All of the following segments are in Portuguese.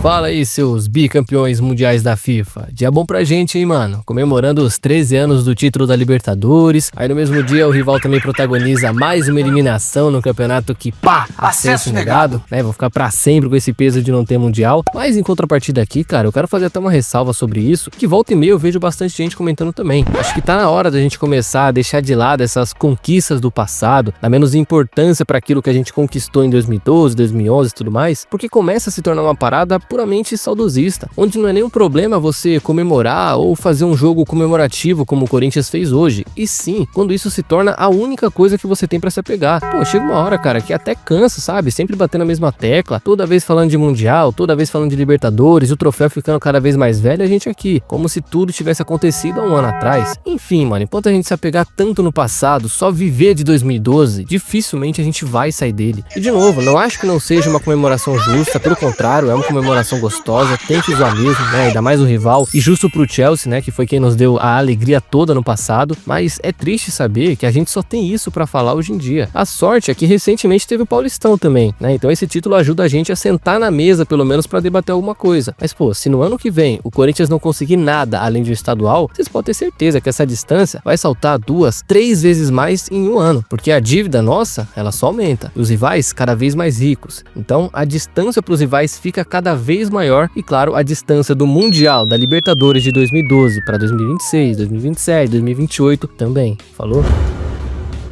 Fala aí, seus bicampeões mundiais da FIFA. Dia bom pra gente, hein, mano? Comemorando os 13 anos do título da Libertadores. Aí no mesmo dia o rival também protagoniza mais uma eliminação no campeonato que, acesso negado, né? Vou ficar pra sempre com esse peso de não ter mundial. Mas em contrapartida aqui, cara, eu quero fazer até uma ressalva sobre isso, que volta e meia eu vejo bastante gente comentando também. Acho que tá na hora da gente começar a deixar de lado essas conquistas do passado, dar menos importância pra aquilo que a gente conquistou em 2012, 2011 e tudo mais, porque começa a se tornar uma parada puramente saudosista, onde não é nenhum problema você comemorar ou fazer um jogo comemorativo como o Corinthians fez hoje, e sim, quando isso se torna a única coisa que você tem pra se apegar. Pô, chega uma hora, cara, que até cansa, sabe? Sempre batendo a mesma tecla, toda vez falando de Mundial, toda vez falando de Libertadores, o troféu ficando cada vez mais velho, a gente aqui, como se tudo tivesse acontecido há um ano atrás. Enfim, mano, enquanto a gente se apegar tanto no passado, só viver de 2012, dificilmente a gente vai sair dele. E de novo, não acho que não seja uma comemoração justa, pelo contrário, é uma comemoração gostosa, tem que usar mesmo, né? Ainda mais o rival, e justo pro Chelsea, né? Que foi quem nos deu a alegria toda no passado, mas é triste saber que a gente só tem isso pra falar hoje em dia. A sorte é que recentemente teve o Paulistão também, né? Então esse título ajuda a gente a sentar na mesa, pelo menos pra debater alguma coisa. Mas pô, se no ano que vem o Corinthians não conseguir nada além de um estadual, vocês podem ter certeza que essa distância vai saltar 2, 3 vezes mais em um ano, porque a dívida nossa, ela só aumenta, e os rivais cada vez mais ricos. Então a distância pros rivais fica cada vez maior e, claro, a distância do Mundial da Libertadores de 2012 para 2026, 2027, 2028 também. Falou?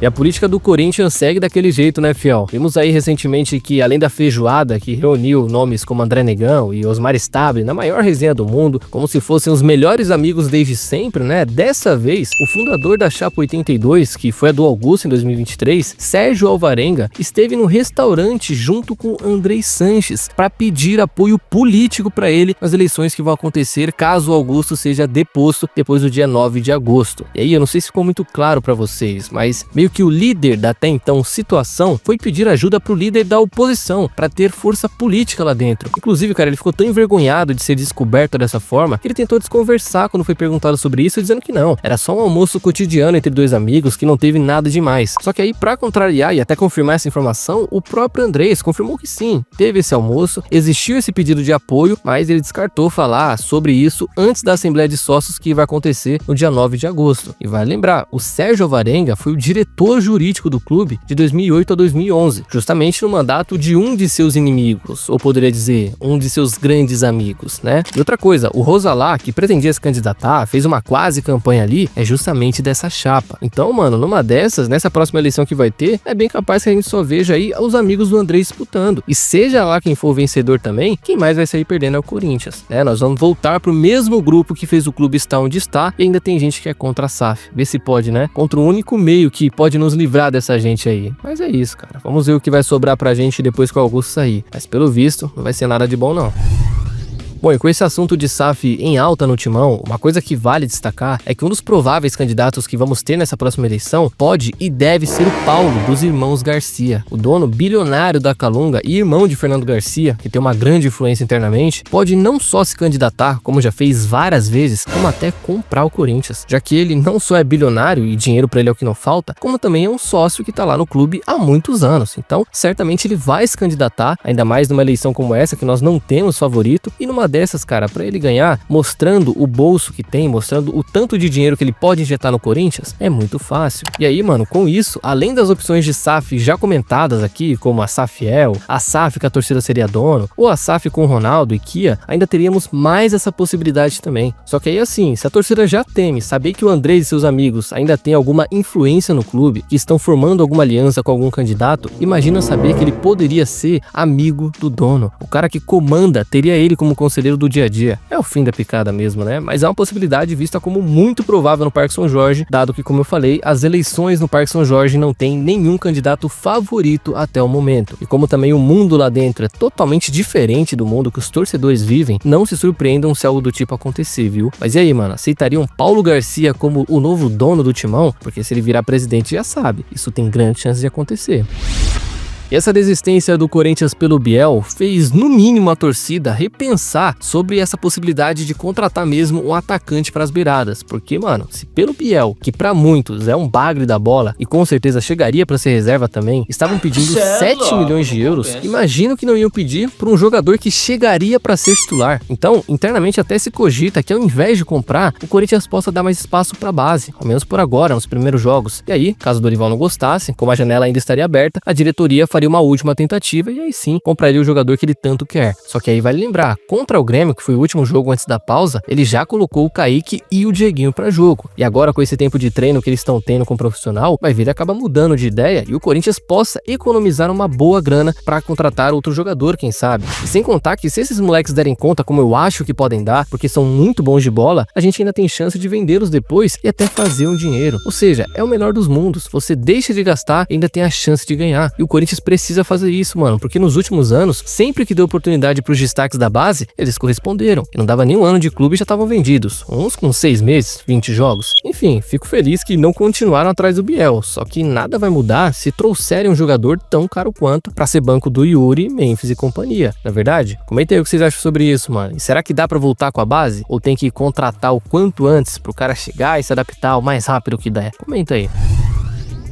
E a política do Corinthians segue daquele jeito, né, fiel? Vimos aí recentemente que, além da feijoada que reuniu nomes como André Negão e Osmar Stabile na maior resenha do mundo, como se fossem os melhores amigos desde sempre, né? Dessa vez, o fundador da Chapa 82, que foi a do Augusto em 2023, Sérgio Alvarenga, esteve no restaurante junto com Andrei Sanches para pedir apoio político para ele nas eleições que vão acontecer caso o Augusto seja deposto depois do dia 9 de agosto. E aí, eu não sei se ficou muito claro para vocês, mas meio que o líder da até então situação foi pedir ajuda pro líder da oposição para ter força política lá dentro. Inclusive, cara, ele ficou tão envergonhado de ser descoberto dessa forma que ele tentou desconversar quando foi perguntado sobre isso, dizendo que não, era só um almoço cotidiano entre dois amigos que não teve nada demais. Só que aí, para contrariar e até confirmar essa informação, o próprio Andrés confirmou que sim, teve esse almoço, existiu esse pedido de apoio, mas ele descartou falar sobre isso antes da Assembleia de Sócios que vai acontecer no dia 9 de agosto. E vai lembrar, o Sérgio Alvarenga foi o diretor jurídico do clube de 2008 a 2011, justamente no mandato de um de seus inimigos, ou poderia dizer, um de seus grandes amigos, né? E outra coisa, o Rosalá, que pretendia se candidatar, fez uma quase campanha ali, é justamente dessa chapa. Então, mano, numa dessas, nessa próxima eleição que vai ter, é bem capaz que a gente só veja aí os amigos do André disputando. E seja lá quem for o vencedor também, quem mais vai sair perdendo é o Corinthians, né? Nós vamos voltar pro mesmo grupo que fez o clube estar onde está, e ainda tem gente que é contra a SAF. Vê se pode, né? Contra o único meio que pode nos livrar dessa gente aí. Mas é isso, cara. Vamos ver o que vai sobrar pra gente depois que o Augusto sair. Mas pelo visto, não vai ser nada de bom, não. Bom, e com esse assunto de SAF em alta no Timão, uma coisa que vale destacar é que um dos prováveis candidatos que vamos ter nessa próxima eleição pode e deve ser o Paulo, dos irmãos Garcia. O dono bilionário da Calunga e irmão de Fernando Garcia, que tem uma grande influência internamente, pode não só se candidatar, como já fez várias vezes, como até comprar o Corinthians, já que ele não só é bilionário e dinheiro pra ele é o que não falta, como também é um sócio que tá lá no clube há muitos anos. Então, certamente ele vai se candidatar, ainda mais numa eleição como essa, que nós não temos favorito, e numa dessas, cara, pra ele ganhar, mostrando o bolso que tem, mostrando o tanto de dinheiro que ele pode injetar no Corinthians, é muito fácil. E aí, mano, com isso, além das opções de SAF já comentadas aqui, como a SAFiel, a SAF que a torcida seria dono, ou a SAF com Ronaldo e Kia, ainda teríamos mais essa possibilidade também. Só que aí, assim, se a torcida já teme saber que o André e seus amigos ainda têm alguma influência no clube, que estão formando alguma aliança com algum candidato, imagina saber que ele poderia ser amigo do dono. O cara que comanda teria ele como conselheiro do dia a dia. É o fim da picada mesmo, né? Mas é uma possibilidade vista como muito provável no Parque São Jorge, dado que, como eu falei, as eleições no Parque São Jorge não tem nenhum candidato favorito até o momento. E como também o mundo lá dentro é totalmente diferente do mundo que os torcedores vivem, não se surpreendam se algo do tipo acontecer, viu? Mas e aí, mano? Aceitariam Paulo Garcia como o novo dono do Timão? Porque se ele virar presidente, já sabe, isso tem grande chance de acontecer. E essa desistência do Corinthians pelo Biel fez, no mínimo, a torcida repensar sobre essa possibilidade de contratar mesmo um atacante para as beiradas. Porque, mano, se pelo Biel, que para muitos é um bagre da bola e com certeza chegaria para ser reserva também, estavam pedindo 7 milhões de euros, imagino que não iam pedir para um jogador que chegaria para ser titular. Então, internamente até se cogita que ao invés de comprar, o Corinthians possa dar mais espaço para a base, ao menos por agora, nos primeiros jogos. E aí, caso o Dorival não gostasse, como a janela ainda estaria aberta, a diretoria faria uma última tentativa e aí sim, compraria o jogador que ele tanto quer. Só que aí vale lembrar, contra o Grêmio, que foi o último jogo antes da pausa, ele já colocou o Kaique e o Dieguinho para jogo. E agora com esse tempo de treino que eles estão tendo com o profissional, vai ver ele acaba mudando de ideia e o Corinthians possa economizar uma boa grana para contratar outro jogador, quem sabe. E sem contar que se esses moleques derem conta, como eu acho que podem dar, porque são muito bons de bola, a gente ainda tem chance de vendê-los depois e até fazer um dinheiro. Ou seja, é o melhor dos mundos. Você deixa de gastar e ainda tem a chance de ganhar. E o Corinthians precisa fazer isso, mano, porque nos últimos anos, sempre que deu oportunidade para os destaques da base, eles corresponderam. E não dava nem um ano de clube e já estavam vendidos. Uns com 6 meses, 20 jogos. Enfim, fico feliz que não continuaram atrás do Biel. Só que nada vai mudar se trouxerem um jogador tão caro quanto para ser banco do Yuri, Memphis e companhia. Na verdade, comenta aí o que vocês acham sobre isso, mano. E será que dá para voltar com a base? Ou tem que contratar o quanto antes pro cara chegar e se adaptar o mais rápido que der? Comenta aí.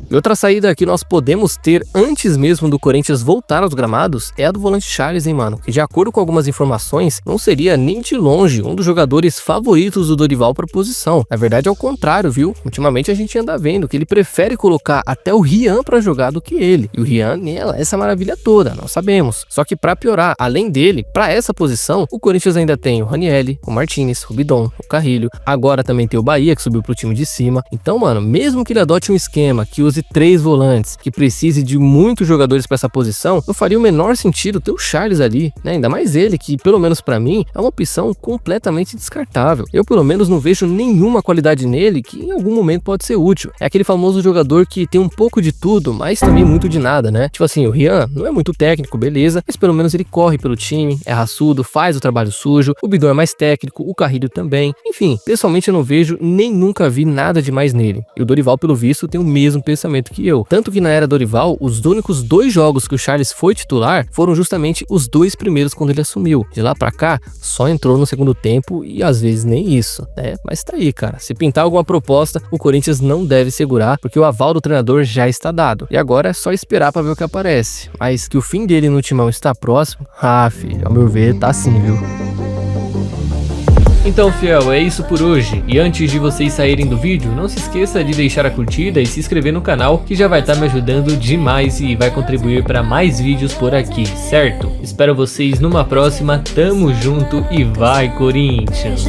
E outra saída que nós podemos ter antes mesmo do Corinthians voltar aos gramados é a do volante Charles, hein, mano? Que de acordo com algumas informações, não seria nem de longe um dos jogadores favoritos do Dorival para a posição. Na verdade é o contrário, viu? Ultimamente a gente anda vendo que ele prefere colocar até o Rian para jogar do que ele. E o Rian é essa maravilha toda, nós sabemos. Só que para piorar, além dele, para essa posição, o Corinthians ainda tem o Ranieri, o Martinez, o Bidon, o Carrilho. Agora também tem o Bahia, que subiu pro time de cima. Então, mano, mesmo que ele adote um esquema que use 3 volantes, que precise de muitos jogadores para essa posição, não faria o menor sentido ter o Charles ali, né? Ainda mais ele, que pelo menos para mim é uma opção completamente descartável. Eu pelo menos não vejo nenhuma qualidade nele que em algum momento pode ser útil. É aquele famoso jogador que tem um pouco de tudo, mas também muito de nada, né? Tipo assim, o Rian não é muito técnico, beleza, mas pelo menos ele corre pelo time, é raçudo, faz o trabalho sujo, o Bidon é mais técnico, o Carrilho também. Enfim, pessoalmente eu não vejo nem nunca vi nada demais nele. E o Dorival, pelo visto, tem o mesmo pensamento que eu. Tanto que na era Dorival, os únicos 2 jogos que o Charles foi titular foram justamente os 2 primeiros quando ele assumiu. De lá pra cá, só entrou no segundo tempo e às vezes nem isso, né? Mas tá aí, cara. Se pintar alguma proposta, o Corinthians não deve segurar, porque o aval do treinador já está dado. E agora é só esperar pra ver o que aparece. Mas que o fim dele no timão está próximo, filho, ao meu ver, tá sim, viu? Então, fiel, é isso por hoje. E antes de vocês saírem do vídeo, não se esqueça de deixar a curtida e se inscrever no canal, que já vai estar me ajudando demais e vai contribuir para mais vídeos por aqui, certo? Espero vocês numa próxima, tamo junto e vai, Corinthians!